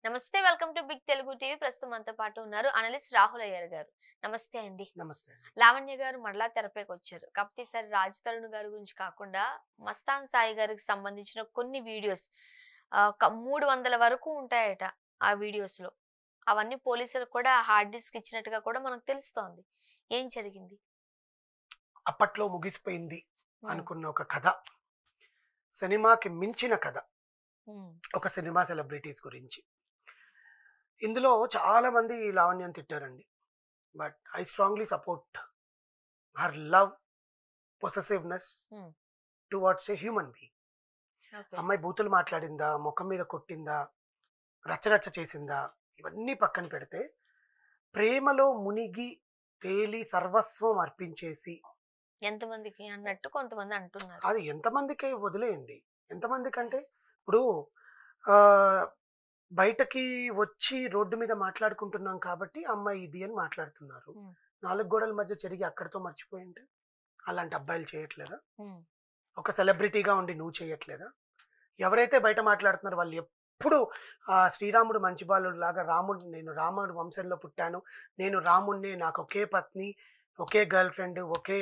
నమస్తే welcome to big Telugu TV. ప్రస్తుతం మనతో పాటు ఉన్నారు అనలిస్ట్ రాహుల్ అయ్యర్ గారు. నమస్తే అండి. నమస్తే. లావణ్య గారు మరలా తెరపైకి వచ్చారు. కాకపోతే ఈసారి రాజ్ తరుణ్ గారి గురించి కాకుండా మస్తాన్ సాయి గారికి సంబంధించిన కొన్ని వీడియోస్ 300 వరకు ఉంటాయట ఆ వీడియోస్ లో. అవన్నీ పోలీసులకు కూడా హార్డ్ డిస్క్ ఇచ్చినట్టుగా కూడా మనకు తెలుస్తోంది. ఏం జరిగింది? అప్పట్లో ముగిసిపోయింది అనుకున్న ఒక కథ, సినిమాకి మించిన కథ, ఒక సినిమా సెలబ్రిటీస్ గురించి. ఇందులో చాలా మంది లావణ్యం తిట్టారండి. But I strongly support her love, possessiveness towards a human being. అమ్మాయి బూతులు మాట్లాడిందా, ముఖం మీద కొట్టిందా, రచ్చరచ్చ చేసిందా, ఇవన్నీ పక్కన పెడితే ప్రేమలో మునిగి తేలి సర్వస్వం అర్పించేసి, ఎంతమందికి అన్నట్టు కొంతమంది అంటున్నారు. అది ఎంతమందికి వదిలేయండి. ఎంతమందికి అంటే ఇప్పుడు బయటకి వచ్చి రోడ్డు మీద మాట్లాడుకుంటున్నాం కాబట్టి అమ్మాయి ఇది అని మాట్లాడుతున్నారు. 4 గోడల మధ్య జరిగి అక్కడితో మర్చిపోయింటే అలాంటి అబ్బాయిలు చేయట్లేదా? ఒక సెలబ్రిటీగా ఉండి నువ్వు చేయట్లేదా? ఎవరైతే బయట మాట్లాడుతున్నారో వాళ్ళు ఎప్పుడు శ్రీరాముడు మంచి బాలుడు లాగా, నేను రాముడు వంశంలో పుట్టాను, నేను రాముడిని, నాకు ఒకే పత్ని, ఒకే గర్ల్ ఫ్రెండ్, ఒకే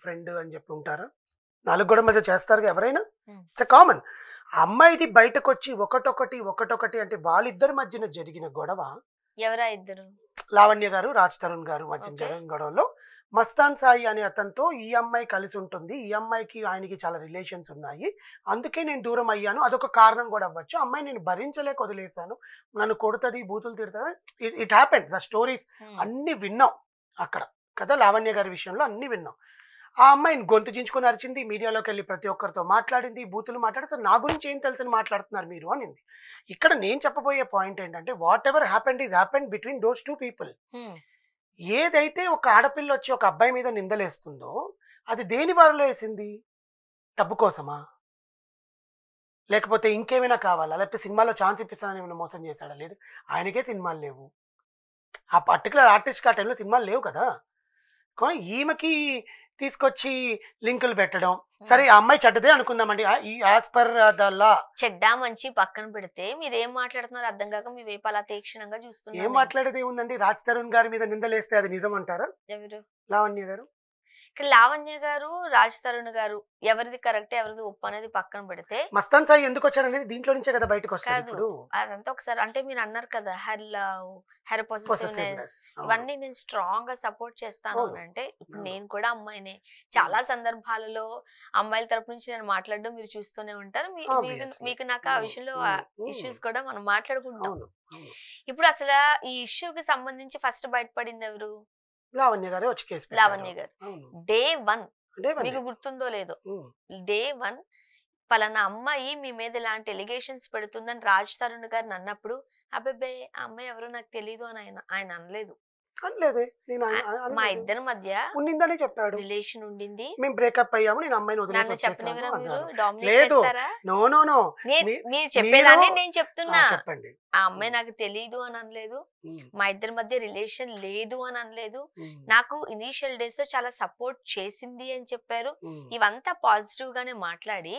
ఫ్రెండ్ అని చెప్పి ఉంటారా? 4 గోడల మధ్య చేస్తారు ఎవరైనా. It's common. అమ్మాయిది బయటకు వచ్చి ఒకటొకటి అంటే వాళ్ళిద్దరి మధ్యన జరిగిన గొడవ. ఎవరా ఇద్దరు? లావణ్య గారు, రాజ్ తరుణ్ గారు మధ్య జరిగిన గొడవలో మస్తాన్ సాయి అనే అతనితో ఈ అమ్మాయి కలిసి ఉంటుంది, ఈ అమ్మాయికి ఆయనకి చాలా రిలేషన్స్ ఉన్నాయి, అందుకే నేను దూరం అయ్యాను, అదొక కారణం కూడా అవ్వచ్చు. అమ్మాయి నేను భరించలేక వదిలేశాను, నన్ను కొడుతుంది, బూతులు తిడుతుంది. It happened. ద స్టోరీస్ అన్ని విన్నాం అక్కడ కదా. లావణ్య గారి విషయంలో అన్ని విన్నాం. ఆ అమ్మాయిని గొంతు చించుకొని అరిచింది, మీడియాలోకి వెళ్ళి ప్రతి ఒక్కరితో మాట్లాడింది, బూతులు మాట్లాడితే నా గురించి ఏం తెలుసని మాట్లాడుతున్నారు మీరు అనింది. ఇక్కడ నేను చెప్పబోయే పాయింట్ ఏంటంటే, what ever happened is happened between those 2 people. ఏదైతే ఒక ఆడపిల్ల వచ్చి ఒక అబ్బాయి మీద నిందలేస్తుందో అది దేని వారిలో వేసింది? డబ్బు కోసమా, లేకపోతే ఇంకేమైనా కావాలా, లేకపోతే సినిమాలో ఛాన్స్ ఇప్పిస్తానని ఏమైనా మోసం చేశాడా? లేదు, ఆయనకే సినిమాలు లేవు, ఆ పర్టికులర్ ఆర్టిస్ట్ ఆ టైంలో సినిమాలు లేవు కదా. ఈమెకి తీసుకొచ్చి లింకులు పెట్టడం. సరే, ఆ అమ్మాయి చెడ్డదే అనుకుందామండి, యాజ్ పర్ ద లా. చెడ్డ మంచి పక్కన పెడితే మీరు ఏం మాట్లాడుతున్నారు అర్థం కాక మీ వైపు అలా తీక్షణంగా చూస్తున్నారు. ఏం మాట్లాడేది ఏముందండి? రాజ్ తరుణ్ గారి మీద నిందలేస్తే అది నిజం అంటారా? ఎవరు? లావణ్య గారు. ఇక్కడ లావణ్య గారు, రాజ్ తరుణ్ గారు ఎవరిది కరెక్ట్ ఎవరిది ఒప్పు అనేది పక్కన పెడితే, మస్తాన్ సాయి ఎందుకు వచ్చాడు అనేది దీంట్లో నుంచే కదా బయటకు వస్తుంది. అదంతా ఒకసారి అంటే మీరు అన్నారు కదా, హెర్ లవ్, హెర్ పొసెసివ్నెస్, ఇవన్నీ నేను స్ట్రాంగ్ గా సపోర్ట్ చేస్తాను అంటే, ఇప్పుడు నేను కూడా అమ్మాయినే. చాలా సందర్భాలలో అమ్మాయిల తరపు నుంచి నేను మాట్లాడడం మీరు చూస్తూనే ఉంటారు. మీకు నాకు ఆ విషయంలో ఇష్యూస్ కూడా మనం మాట్లాడుకుంటాం. ఇప్పుడు అసలు ఈ ఇష్యూకి సంబంధించి ఫస్ట్ బయటపడింది ఎవరు? లావణ్య గారు వచ్చి కేసు పెట్టారు. లావణ్య గారు డే 1 మీకు గుర్తుందో లేదో, డే 1 పలానా అమ్మాయి మీ మీద ఇలాంటి ఎలిగేషన్స్ పెడుతుందని రాజ్ తరుణ్ గారిని అన్నప్పుడు, అబ్బాయి ఆ అమ్మాయి ఎవరో నాకు తెలీదు అని ఆయన అనలేదు. మా ఇద్దరి మధ్య ఉన్నిందని చెప్పాడు, రిలేషన్ ఉండింది, మేము బ్రేకప్ అయ్యాము, నేను అమ్మాయిని వదిలేసి చెప్పనివరా మీరు? లేదు, నో నో నో, మీరు చెప్పేదాన్ని నేను చెప్తున్నా. చెప్పండి. ఆ అమ్మాయి నాకు తెలీదు అని అనలేదు, మా ఇద్దరి మధ్య రిలేషన్ లేదు అని అనలేదు, నాకు ఇనీషియల్ డేస్ లో చాలా సపోర్ట్ చేసింది అని చెప్పారు. ఇవంతా పాజిటివ్ గానే మాట్లాడి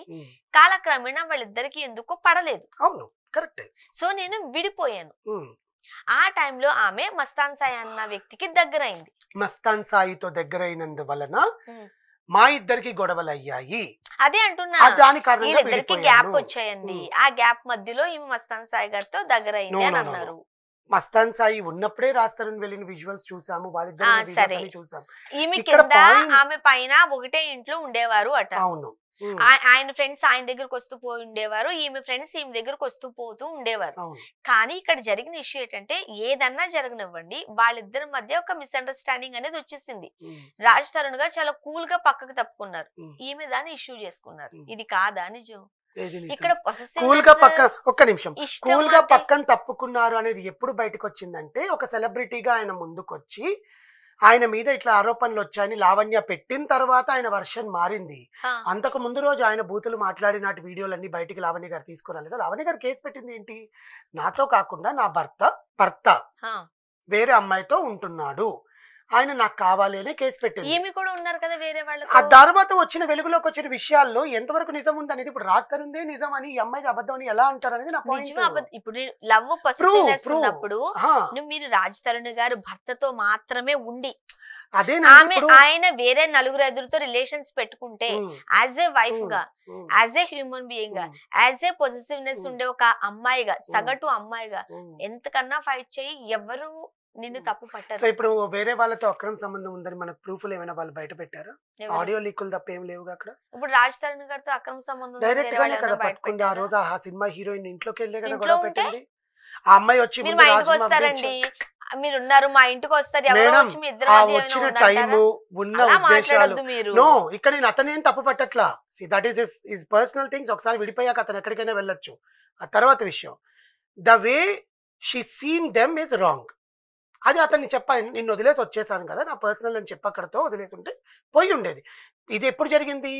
కాలక్రమేణా వాళ్ళిద్దరికి ఎందుకో పడలేదు. అవును, కరెక్ట్. సో నేను విడిపోయాను. ఆ టైంలో ఆమె మస్తాన్ సాయి అన్న వ్యక్తికి దగ్గరైంది. మస్తాన్ సాయితో దగ్గరైనందు వలన మా ఇద్దరికి గొడవలు అయ్యాయి. అదే అంటున్నా, వీళ్ళిద్దరికి గ్యాప్ వచ్చాయండి. ఆ గ్యాప్ మధ్యలో ఈమె మస్తాన్ సాయి గారితో దగ్గర అయింది అని అన్నారు. మస్తాన్ సాయి ఉన్నప్పుడే రాజ్ తరుణ్ వెళ్ళిన విజువల్స్ చూసాము, వాళ్ళిద్దరు చూసాము. ఈమె కింద ఆమె పైన ఒకటే ఇంట్లో ఉండేవారు అట. అవును, ఆయన ఫ్రెండ్స్ ఆయన దగ్గరకు వస్తూ పోయి ఉండేవారు, ఈమె ఫ్రెండ్స్ ఈమె దగ్గరకు వస్తూ పోతూ ఉండేవారు. కానీ ఇక్కడ జరిగిన ఇష్యూ ఏంటంటే, ఏదన్నా జరగనివ్వండి, వాళ్ళిద్దరి మధ్య ఒక మిస్అండర్స్టాండింగ్ అనేది వచ్చేసింది. రాజ్ తరుణ్ గారు చాలా కూల్ గా పక్కకు తప్పుకున్నారు, ఈమె దాన్ని ఇష్యూ చేసుకున్నారు. ఇది కాదా నిజం? ఇక్కడ ఒక్క నిమిషం, కూల్ గా పక్కన తప్పుకున్నారు అనేది ఎప్పుడు బయటకు వచ్చిందంటే, ఒక సెలబ్రిటీగా ఆయన ముందుకొచ్చి ఆయన మీద ఇట్లా ఆరోపణలు వచ్చాయని లావణ్య పెట్టిన తర్వాత ఆయన వర్షన్ మారింది. అంతకు ముందు రోజు ఆయన బూతులు మాట్లాడినట్టు వీడియోలన్నీ బయటికి లావణ్య గారు తీసుకురాలేదు. లావణ్య గారు కేసు పెట్టింది ఏంటి? నాతో కాకుండా నా భర్త వేరే అమ్మాయితో ఉంటున్నాడు, ఆయన నాకు కావాలి అనే కేసు పెట్టింది. ఈమె కూడా ఉన్నారు కదా వేరే వాళ్ళు. ఆ తర్వాత వచ్చిన వెలుగులోకి వచ్చిన విషయాల్లో ఎంతవరకు నిజం ఉంది అనేది ఇప్పుడు రాజ్ తరుణ్దే నిజం అని ఈ అమ్మాయిది అబద్ధం అని ఎలా అంటారు అనేది నా పాయింట్. ఇప్పుడు లవ్ పొసెసివ్నెస్ ఉన్నప్పుడు మీరు రాజ్ తరుణ్ గారు భర్తతో మాత్రమే ఉండి ఆయన వేరే నలుగురు ఎదురుతో రిలేషన్స్ పెట్టుకుంటే యాజ్ ఏ వైఫ్ గా, యాజ్ ఏ హ్యూమన్ బీయింగ్ గా, యాజ్ ఏ పొసెసివ్నెస్ ఉండే ఒక అమ్మాయిగా, సగటు అమ్మాయిగా ఎంతకన్నా ఫైట్ చేయి, ఎవరు నిన్ను తప్పు పట్టారు. సో ఇప్పుడు వేరే వాళ్ళతో అక్రమ సంబంధం ఉందని మనకు ప్రూఫ్లు ఏమైనా వాళ్ళు బయట పెట్టారా? ఆడియో లీకులు తప్ప ఏం లేవు అక్కడ. ఇప్పుడు రాజ్ తరుణ్ గారితో అక్రమ సంబంధం డైరెక్ట్ గానే కదా పట్టుకుంది. ఆ రోజు ఆ సినిమా హీరోయిన్ ఇంట్లోకి వెళ్ళే కదా గొడవ పెట్టింది. ఆ అమ్మాయి వచ్చి మీరు మా ఇంటికి వస్తారండి, మీరున్నారు మా ఇంటికి వస్తారు, ఎవరో వచ్చి మీ ఇద్దరు వచ్చిన టైము ఉన్న ఉద్దేశాలు. నో, ఇక్కడ నేను అతనేం తప్పు పట్టట్లా. That is personal things. ఒకసారి విడిపోయాక అతను ఎక్కడికైనా వెళ్ళొచ్చు. ఆ తర్వాత విషయం, the way she seen them is wrong. అది అతన్ని చెప్పాను, నిన్ను వదిలేసి వచ్చేసాను కదా, నా పర్సనల్ అని చెప్పి అక్కడతో వదిలేసి ఉంటే పోయి ఉండేది. ఇది ఎప్పుడు జరిగింది?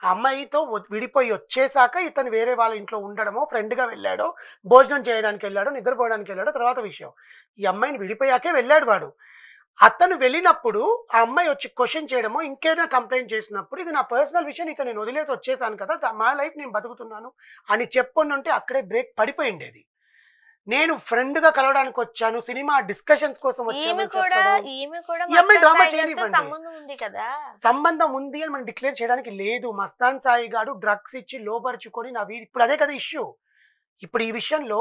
ఆ అమ్మాయితో విడిపోయి వచ్చేసాక ఇతను వేరే వాళ్ళ ఇంట్లో ఉండడమో, ఫ్రెండ్గా వెళ్ళాడో, భోజనం చేయడానికి వెళ్ళాడో, నిద్రపోవడానికి వెళ్ళాడో తర్వాత విషయం. ఈ అమ్మాయిని విడిపోయాకే వెళ్ళాడు వాడు. అతను వెళ్ళినప్పుడు ఆ అమ్మాయి వచ్చి క్వశ్చన్ చేయడమో, ఇంకేదైనా కంప్లైంట్ చేసినప్పుడు ఇది నా పర్సనల్ విషయం, ఇతను నేను వదిలేసి వచ్చేసాను కదా, మా లైఫ్ నేను బతుకుతున్నాను అని చెప్పుంటే అక్కడే బ్రేక్ పడిపోయిండేది. నేను ఫ్రెండ్ గా కలవడానికి వచ్చాను, సినిమా డిస్కషన్స్ కోసం వచ్చాను, సంబంధం ఉంది అని మనం డిక్లేర్ చేయడానికి లేదు. మస్తాన్ సాయి గారు డ్రగ్స్ ఇచ్చి లోపరుచుకొని ఇప్పుడు అదే కదా ఇష్యూ. ఇప్పుడు ఈ విషయంలో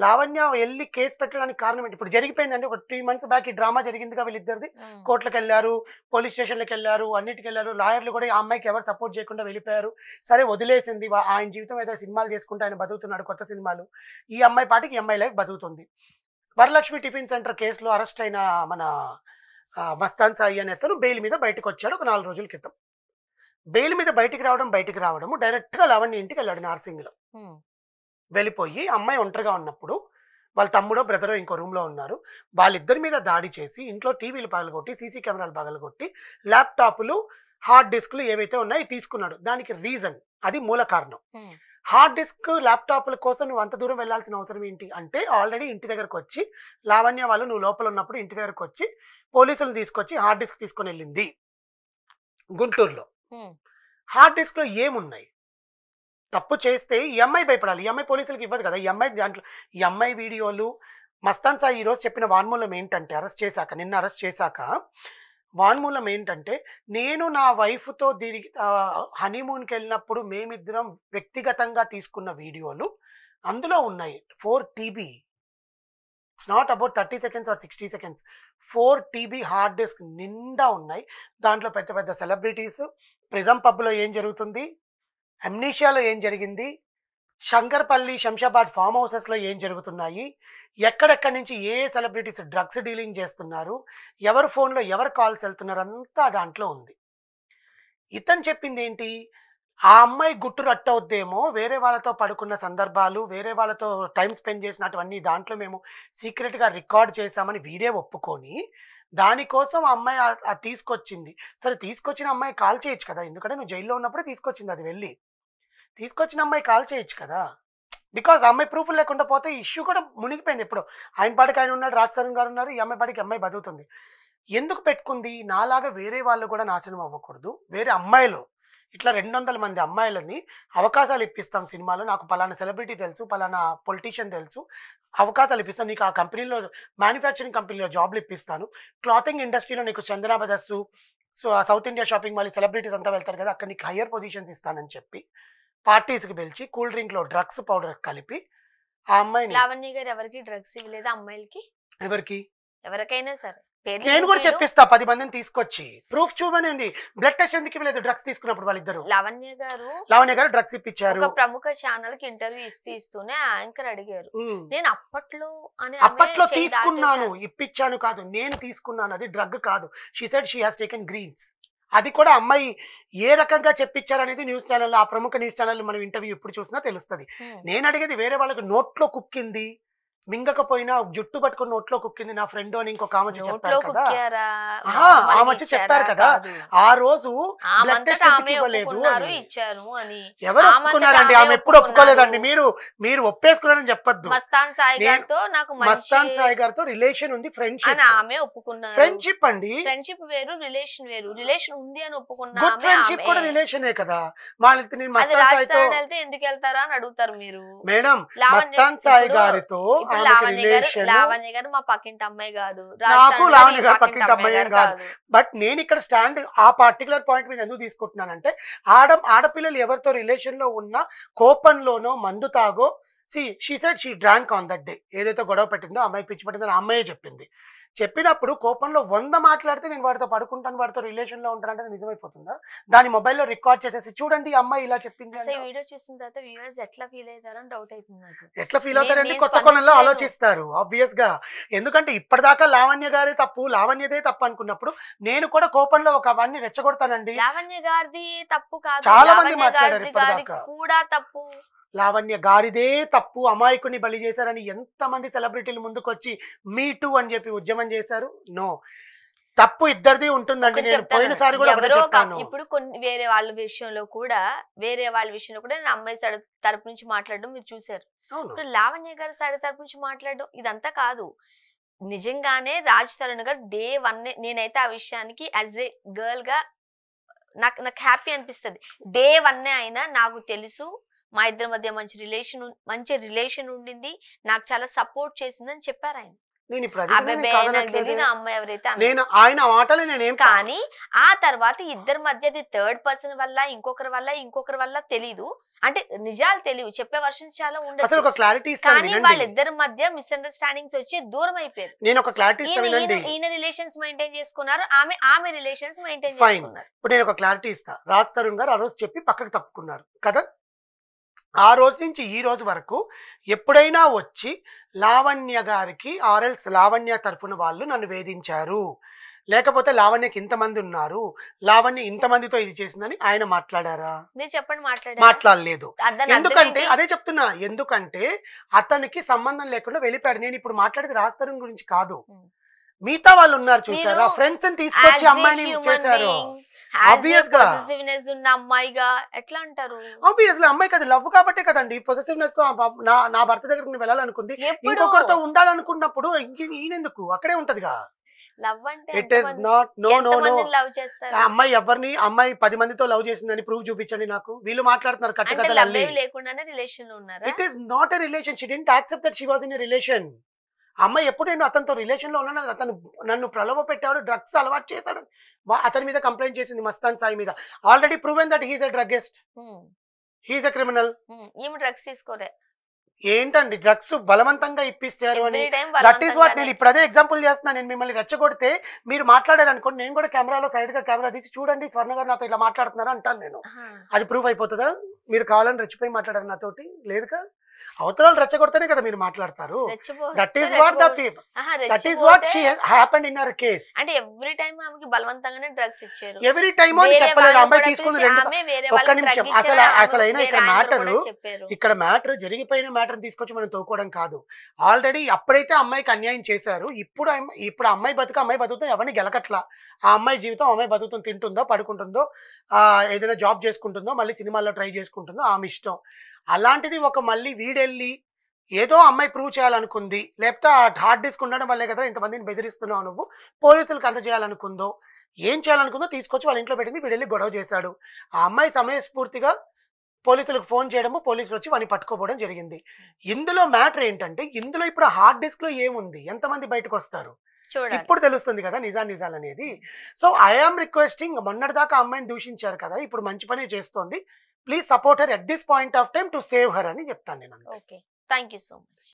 లావణ్య వెళ్ళి కేసు పెట్టడానికి కారణం ఏంటి? ఇప్పుడు జరిగిపోయిందండి. ఒక 3 months బ్యాక్ ఈ డ్రామా జరిగిందిగా, వీళ్ళిద్దరిది. కోర్టులకు వెళ్ళారు, పోలీస్ స్టేషన్లకు వెళ్ళారు, అన్నిటికి వెళ్ళారు. లాయర్లు కూడా ఆ అమ్మాయికి ఎవరు సపోర్ట్ చేయకుండా వెళ్ళిపోయారు. సరే వదిలేసింది, ఆయన జీవితం ఏదో సినిమాలు చేసుకుంటూ ఆయన బతుకుతున్నాడు, కొత్త సినిమాలు. ఈ అమ్మాయి పాటికి ఈ అమ్మాయి లైఫ్ బతుకుతుంది. వరలక్ష్మి టిఫిన్ సెంటర్ కేసులో అరెస్ట్ అయిన మన మస్తాన్ సాయి అనే అతను బెయిల్ మీద బయటకు వచ్చాడు ఒక 4 రోజుల క్రితం. బెయిల్ మీద బయటికి రావడము డైరెక్ట్గా లావణ్య ఇంటికి వెళ్ళాడు నార్సింగ్లో. వెళ్ళిపోయి అమ్మాయి ఒంటరిగా ఉన్నప్పుడు వాళ్ళ తమ్ముడో బ్రదరో ఇంకో రూమ్లో ఉన్నారు. వాళ్ళిద్దరి మీద దాడి చేసి ఇంట్లో టీవీలు పగలగొట్టి, సీసీ కెమెరాలు పగలగొట్టి, ల్యాప్టాప్లు, హార్డ్ డిస్క్లు ఏవైతే ఉన్నాయో తీసుకున్నాడు. దానికి రీజన్, అది మూల కారణం. హార్డ్ డిస్క్, ల్యాప్టాప్ల కోసం నువ్వు అంత దూరం వెళ్లాల్సిన అవసరం ఏంటి అంటే, ఆల్రెడీ ఇంటి దగ్గరకు వచ్చి లావణ్య వాళ్ళు నువ్వు లోపల ఉన్నప్పుడు ఇంటి దగ్గరకు వచ్చి పోలీసులు తీసుకొచ్చి హార్డ్ డిస్క్ తీసుకొని వెళ్ళింది గుంటూరులో. హార్డ్ డిస్క్లో ఏమున్నాయి? తప్పు చేస్తే ఈ అమ్మాయి భయపడాలి, ఈ అమ్మాయి పోలీసులకు ఇవ్వదు కదా. ఈ అమ్మాయి వీడియోలు, మస్తాన్ సాయి ఈరోజు చెప్పిన వాన్మూలం ఏంటంటే, నిన్న అరెస్ట్ చేశాక వాన్మూలం ఏంటంటే, నేను నా వైఫ్తో హనీమూన్కి వెళ్ళినప్పుడు మేమిద్దరం వ్యక్తిగతంగా తీసుకున్న వీడియోలు అందులో ఉన్నాయి. 4 TB, it's not about 30 seconds or 60 seconds. 4 TB hard disk నిండా ఉన్నాయి. దాంట్లో పెద్ద పెద్ద సెలబ్రిటీస్, ప్రిజం పబ్లో ఏం జరుగుతుంది, అమ్నీషియాలో ఏం జరిగింది, శంకర్పల్లి, శంషాబాద్ ఫామ్ హౌసెస్లో ఏం జరుగుతున్నాయి, ఎక్కడెక్కడి నుంచి ఏ సెలబ్రిటీస్ డ్రగ్స్ డీలింగ్ చేస్తున్నారు, ఎవరి ఫోన్లో ఎవరు కాల్స్ వెళ్తున్నారు, అంతా దాంట్లో ఉంది. ఇతను చెప్పింది ఏంటి? ఆ అమ్మాయి గుట్టు రట్టవుద్దేమో, వేరే వాళ్ళతో పడుకున్న సందర్భాలు, వేరే వాళ్ళతో టైం స్పెండ్ చేసినటువన్నీ దాంట్లో మేము సీక్రెట్గా రికార్డ్ చేశామని వీడియో ఒప్పుకొని దానికోసం ఆ అమ్మాయి తీసుకొచ్చింది. సరే, తీసుకొచ్చిన అమ్మాయి కాల్ చేయొచ్చు కదా, ఎందుకంటే నువ్వు జైల్లో ఉన్నప్పుడే తీసుకొచ్చింది. అది వెళ్ళి తీసుకొచ్చిన అమ్మాయి కాల్ చేయొచ్చు కదా. బికాజ్ అమ్మాయి ప్రూఫ్ లేకుండా పోతే ఇష్యూ కూడా మునిగిపోయింది. ఇప్పుడు ఆయన పాటికి ఆయన ఉన్నాడు, రాజ్ తరుణ్ గారు ఉన్నారు, ఈ అమ్మాయి పాటికి అమ్మాయి బతుకుతుంది. ఎందుకు పెట్టుకుంది? నాలాగా వేరే వాళ్ళు కూడా నాశనం అవ్వకూడదు, వేరే అమ్మాయిలు ఇట్లా 200 మంది అమ్మాయిలని అవకాశాలు ఇప్పిస్తాం సినిమాలో, నాకు పలానా సెలబ్రిటీ తెలుసు, పలానా పొలిటీషియన్ తెలుసు, అవకాశాలు ఇప్పిస్తాను, నీకు ఆ కంపెనీలో మ్యానుఫ్యాక్చరింగ్ కంపెనీలో జాబ్లు ఇప్పిస్తాను, క్లాతింగ్ ఇండస్ట్రీలో నీకు Chandana brothers, south India shopping mall celebrities అంతా వెళ్తారు కదా, అక్కడ నీకు హయ్యర్ పొజిషన్స్ ఇస్తానని చెప్పి పార్టీస్కి పిలిచి కూల్ డ్రింక్లో డ్రగ్స్ పౌడర్ కలిపి ఆ అమ్మాయిని. లావణ్య గారు ఎవరికి డ్రగ్స్ ఇవ్వలేదు అమ్మాయిలకి? ఎవరికి? ఎవరికైనా సరే నేను కూడా చెప్పిస్తా, 10 మందిని తీసుకొచ్చి ప్రూఫ్ చూపనండి. బ్లడ్ టెస్ట్ ఎందుకు ఇవ్వలేదు డ్రగ్స్ తీసుకున్నప్పుడు వాళ్ళిద్దరు? లావణ్య గారు డ్రగ్స్ ఇప్పించారు. ఒక ప్రముఖ ఛానల్ కి ఇంటర్వ్యూ ఇస్తూనే యాంకర్ అడిగారు, నేను అప్పట్లో తీసుకున్నాను, ఇప్పించాను కాదు, నేను తీసుకున్నాను, అది డ్రగ్ కాదు. She said she has taken greens. అది కూడా అమ్మాయి ఏ రకంగా చెప్పించారు అనేది న్యూస్ ఛానల్, ఆ ప్రముఖ న్యూస్ ఛానల్ మనం ఇంటర్వ్యూ ఎప్పుడు చూసినా తెలుస్తుంది. నేను అడిగేది వేరే వాళ్ళకి నోట్లో కుక్కింది, మింగకపోయినా జుట్టు పట్టుకుని నోట్లో కుక్కింది నా ఫ్రెండ్ అని ఇంకొక ఆమె నోట్లో చెప్పారు కదా. కుక్కారా ఆమె వచ్చి చెప్పారు కదా ఆ రోజు బ్లడ్ టెస్ట్ ఆమె ఇవ్వలేదు ఒప్పుకున్నారు అని. ఇచ్చాను అని. ఎవరు ఒప్పుకున్నారండి? ఆమె ఎప్పుడు ఒప్పుకోలేదండి. మీరు ఒప్పేసుకున్నారని చెప్పొద్దు. మస్తాన్ సాయి గారితో నాకు మస్తాన్ సాయి గారితో రిలేషన్ ఉంది, ఫ్రెండ్షిప్. ఆమె ఒప్పుకున్నారు. ఫ్రెండ్షిప్ అండి, ఫ్రెండ్షిప్ వేరు, రిలేషన్ వేరు. రిలేషన్ ఉంది అని ఒప్పుకున్నా. గుడ్ ఫ్రెండ్షిప్ కూడా రిలేషనే కదా. వాళ్ళకి నేను మస్తాన్ సాయితో వెళ్తే ఎందుకు వెళ్తారా అని అడుగుతారు మీరు. మేడం మస్తాన్ సాయి గారితో లావణ్య గారు మా పక్కింటి అమ్మాయి కాదు, నాకు లావణ్య గారు పక్కింటి అమ్మాయి ఏం కాదు. బట్ నేను ఇక్కడ స్టాండ్ ఆ పర్టికులర్ పాయింట్ మీద ఎందుకు తీసుకుంటున్నానంటే ఆడపిల్లలు ఎవరితో రిలేషన్ లో ఉన్నా కోపంలోనో మందు తాగో she said she drank on that day. ఏదైతే గొడవ పెట్టిందో అమ్మాయి పిచ్చి పట్టిందో అమ్మాయే చెప్పింది. చెప్పినప్పుడు కోపంలో 100 మాట్లాడితే నేను వాడితో పడుకుంటాను, వాడితో రిలేషన్ లో ఉంటానంటే నిజమైపోతుందా? దాని మొబైల్లో రికార్డ్ చేసేసి చూడండి అమ్మాయి ఇలా చెప్పింది. వీడియో చూసిన తర్వాత వ్యూవర్స్ ఎట్లా ఫీల్ అవుతారని డౌట్ అవుతుంది నాకు. ఎట్లా ఫీల్ అవుతారండి? కొత్త కోణంలో ఆలోచిస్తారు ఆబ్వియస్ గా. ఎందుకంటే ఇప్పటిదాకా లావణ్య గారే తప్పు, లావణ్యదే తప్పు అనుకున్నప్పుడు నేను కూడా కోపంలో ఒక అవన్నీ రెచ్చగొడతానండి. లావణ్య గారిది తప్పు కాదు, చాలా మంది మాట్లాడారు ఇప్పటిదాకా. కూడా తప్పు, లావణ్య గారిదే తప్పు, అమాయకుని బలి చేశారని ఎంతమంది సెలబ్రిటీలు ముందుకొచ్చి మీ టూ అని చెప్పి ఉద్యమం చేశారు. నో, తప్పు ఇద్దరిది ఉంటుందండి. నేను పోయినసారి కూడా చెప్పాను. ఇప్పుడు కొన్ని వేరే వాళ్ళ విషయంలో కూడా నేను అమ్మాయి సైడ్ తరపు నుంచి మాట్లాడడం మీరు చూసారు. ఇప్పుడు లావణ్య గారి సైడ్ తరపు నుంచి మాట్లాడడం ఇదంతా కాదు. నిజంగానే రాజ్ తరుణ్ గారు డే 1 నేనైతే ఆ విషయానికి యాజ్ ఏ గర్ల్ గా నాకు హ్యాపీ అనిపిస్తుంది. డే 1 అయినా నాకు తెలుసు మా ఇద్దరి మధ్య మంచి రిలేషన్ ఉండింది, నాకు చాలా సపోర్ట్ చేసిందని చెప్పారు ఆయన. అమ్మాయి ఎవరైతే కానీ ఆ తర్వాత ఇద్దరి మధ్య థర్డ్ పర్సన్ వల్ల ఇంకొకరి వల్ల తెలీదు, అంటే నిజాలు తెలియవు, చెప్పే వర్షన్స్ చాలా ఉండదు. కానీ వాళ్ళిద్దరి మధ్య మిస్అండర్స్టాండింగ్స్ వచ్చి దూరం అయిపోయారు. ఈయన రిలేషన్స్ మెయింటైన్ చేసుకున్నారు, ఆమె రిలేషన్స్ మెయింటైన్ చేసుకున్నారు. ఇప్పుడు నేను ఒక క్లారిటీ ఇస్తా. రాజ్ తరుణ్ గారు ఆ రోజు చెప్పి పక్కకు తప్పుకున్నారు కదా. ఆ రోజు నుంచి ఈ రోజు వరకు ఎప్పుడైనా వచ్చి లావణ్య గారికి ఆర్ఎల్స్ లావణ్య తరఫున వాళ్ళు నన్ను వేధించారు, లేకపోతే లావణ్యకి ఇంతమంది ఉన్నారు, లావణ్య ఇంతమందితో ఇది చేసిందని ఆయన మాట్లాడారా? మాట్లాడలేదు. ఎందుకంటే అదే చెప్తున్నా, ఎందుకంటే అతనికి సంబంధం లేకుండా వెళ్ళిపోయాడు. నేను ఇప్పుడు మాట్లాడేది రాజ్ తరుణ్ గురించి కాదు, మిగతా వాళ్ళు ఉన్నారు చూసారా, ఫ్రెండ్స్ ని తీసుకొచ్చి అమ్మాయిని చేశారు. అమ్మాయిగా ఎట్లా అంటారు? ఆబ్వియస్లీ అమ్మాయికి అది లవ్ కాబట్టే కదండి పొసెసివ్నెస్ తో నా భర్త దగ్గరికి వెళ్ళాలనుకుంది. ఇంకొకరితో ఉండాలనుకున్నప్పుడు ఈయనెందుకు అక్కడే ఉంటదిగా. లవ్ అంటే it is not. No no no. అమ్మాయి ఎవరిని అమ్మాయి 10 మందితో లవ్ చేసిందని ప్రూఫ్ చూపించండి నాకు. వీళ్ళు మాట్లాడుతున్నారు కట్టుకథలు లేకుండానే రిలేషన్ లో ఉన్నారు. It is not a relation. She didn't accept that she was in a relation. అమ్మాయి ఎప్పుడు నేను అతనితో రిలేషన్ లో ఉన్నాను, అతను నన్ను ప్రలోభ పెట్టాడు, డ్రగ్స్ అలవాటు చేశాడు, అతని మీద కంప్లైంట్ చేసింది మస్తాన్ సాయి మీద. Already proven that he's a druggist, he's a criminal. Drugs తీసుకోలే. ఏంటండి డ్రగ్స్ బలవంతంగా ఇప్పిస్తారు అని. That is what. నేను ఇప్పుడు అదే ఎగ్జాంపుల్ చేస్తున్నా. నేను మిమ్మల్ని రెచ్చగొడితే మీరు మాట్లాడారు అనుకోండి, నేను కూడా కెమెరాలో సైడ్ గా కెమెరా తీసి చూడండి స్వర్ణ గారు నాతో ఇలా మాట్లాడుతున్నారు అంటాను నేను. అది ప్రూఫ్ అయిపోతుందా? మీరు కావాలని రెచ్చిపోయి మాట్లాడారు నాతోటి? లేదుగా. అవతరాలు రెచ్చగొడితేనే కదా మీరు మాట్లాడతారు. That is what she happened in her case. అంటే ఎవ్రీ టైం ఆమెకి బలవంతంగానే డ్రగ్స్ ఇచ్చారు. ఎవ్రీ టైం అని చెప్పలేదు. అమ్మాయి తీసుకుంది 2 ఒక్క నిమిషం. అసలు అయినా ఇక్కడ మ్యాటర్ జరిగిపోయిన మ్యాటర్ తీసుకొచ్చి మనం తోకోవడం కాదు. ఆల్రెడీ అప్పుడైతే అమ్మాయికి అన్యాయం చేశారు. ఇప్పుడు అమ్మాయి బతుకుతో ఎవరిని గెలకట్లా. ఆ అమ్మాయి జీవితం అమ్మాయి బతుకుతుంది, తింటుందో పడుకుంటుందో ఏదైనా జాబ్ చేసుకుంటుందో మళ్ళీ సినిమాల్లో ట్రై చేసుకుంటుందో ఆమె ఇష్టం. అలాంటిది ఒక మళ్ళీ వీడెళ్ళి ఏదో అమ్మాయి ప్రూవ్ చేయాలనుకుంది, లేకపోతే ఆ హార్డ్ డిస్క్ ఉండడం వల్లే కదా ఇంతమందిని బెదిరిస్తున్నావు నువ్వు, పోలీసులకు అందజేయాలనుకుందో ఏం చేయాలనుకుందో తీసుకొచ్చి వాళ్ళ ఇంట్లో పెట్టింది, వీడెళ్ళి గొడవ చేశాడు. ఆ అమ్మాయి సమయస్ఫూర్తిగా పోలీసులకు ఫోన్ చేయడము, పోలీసులు వచ్చి వాడిని పట్టుకోపోవడం జరిగింది. ఇందులో మ్యాటర్ ఏంటంటే, ఇందులో ఇప్పుడు హార్డ్ డిస్క్ లో ఏముంది, ఎంతమంది బయటకు వస్తారు ఇప్పుడు తెలుస్తుంది కదా నిజాలు అనేది. సో ఐ ఆమ్ రిక్వెస్టింగ్, మొన్నటిదాకా అమ్మాయిని దూషించారు కదా, ఇప్పుడు మంచి పనే చేస్తోంది, please support her at this point of time to save her అని చెప్తాను నేను. Okay, thank you so much.